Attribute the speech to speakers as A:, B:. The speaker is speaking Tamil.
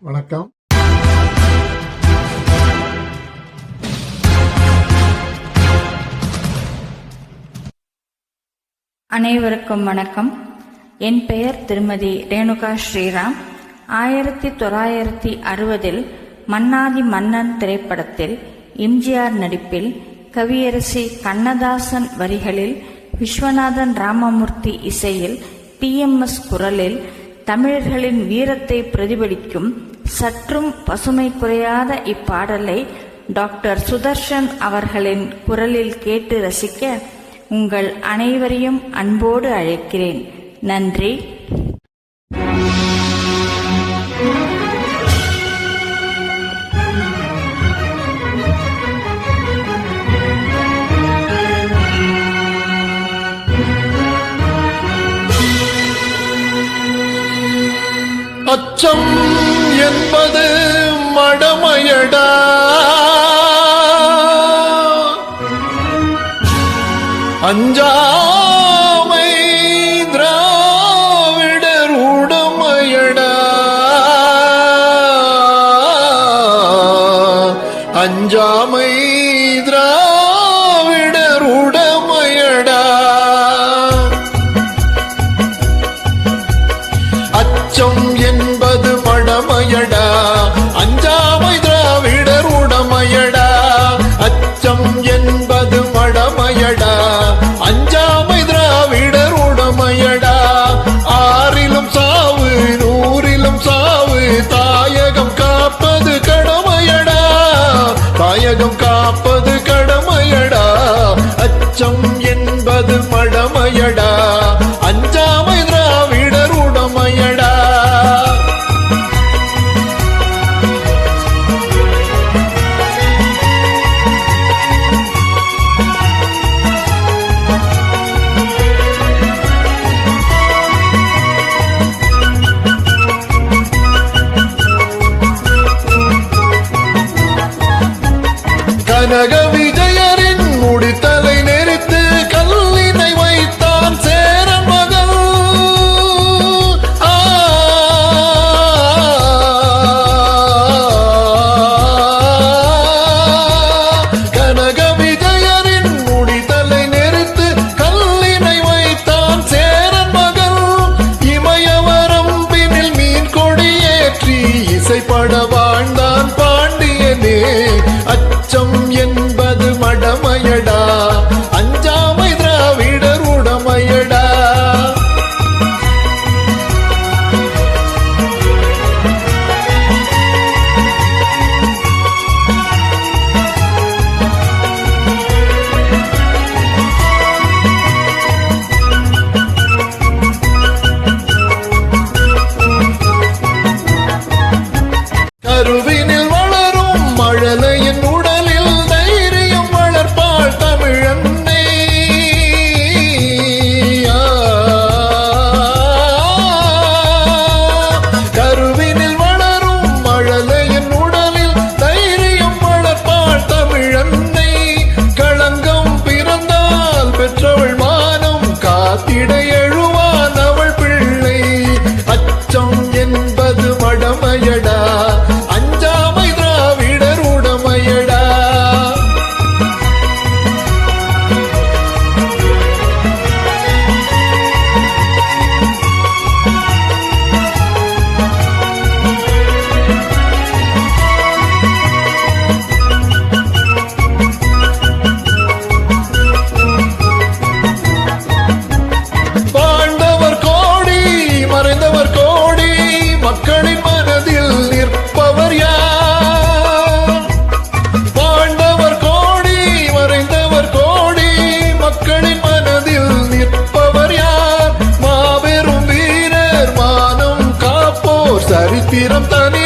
A: வணக்கம்.
B: அனைவருக்கும் வணக்கம். என் பெயர் திருமதி ரேணுகா ஸ்ரீராம். 1960 மன்னாதி மன்னன் திரைப்படத்தில் எம்ஜிஆர் நடிப்பில் கவியரசி கண்ணதாசன் வரிகளில் விஸ்வநாதன் ராமமூர்த்தி இசையில் TMS குரலில் தமிழர்களின் வீரத்தை பிரதிபலிக்கும் சற்றும் பசுமை குறையாத இப்பாடலை டாக்டர் சுதர்ஷன் அவர்களின் குரலில் கேட்டு ரசிக்க உங்கள் அனைவரையும் அன்போடு அழைக்கிறேன். நன்றி.
A: அச்சம் என்பது மடமையடா, அஞ்சாமை திராவிடர் உடமையடா, அஞ்சாமை திராவிடர் உடமையடா. அச்சம் என்பது மடமையடா, அஞ்சாமை திராவிடர் உடமையடா. அச்சம் என்பது மடமையடா, அஞ்சாமை திராவிடர் உடமையடா. ஆறிலும் சாவு நூறிலும் சாவு, தாயகம் காப்பது கடமையடா, தாயகம் காப்பது கடமையடா. அச்சம் என்பது மடமையடா, அஞ்சாமை திராவிடர் உடமையடா. கனக விஜயரின் முடித்தலை நெறித்து கல்லினை வைத்தான் சேரன் மகள். கனக விஜயரின் முடித்தலை நெறித்து கல்லினை வைத்தான் சேரன் மகள். இமயவரம்பினில் மீன் கொடியேற்றி இசைப்பட வாழ்ந்தான் பாண்டியனே. அச்சம் என்பது மடமையடா, அஞ்சாமை திராவிடர் உடமையடா. கருவினில் வளரும் மழலையின் உடலில் தைரியம் வளர்ப்பாள் தமிழன்னை. கருவினில் வளரும் மழலையின் உடலில் தைரியம் வளர்ப்பாள் தமிழன்னை. களங்கம் பிறந்தால் பெற்றவள் மானம் காத்திட எழுவான் அவள் பிள்ளை. அச்சம் என்பது மடமையடா, அஞ்சாமை திராவிடர் உடமையடா. வாழ்ந்தவர் கோடி மறைந்தவர் கோடி, மக்களின் மனதில் நிற்பவர் யார்? வாழ்ந்தவர் கோடி மறைந்தவர் கோடி, மக்களின் மனதில் நிற்பவர் யார்? மாபெரும் வீரர் மானம் காப்போர் சரித்திரம் தனி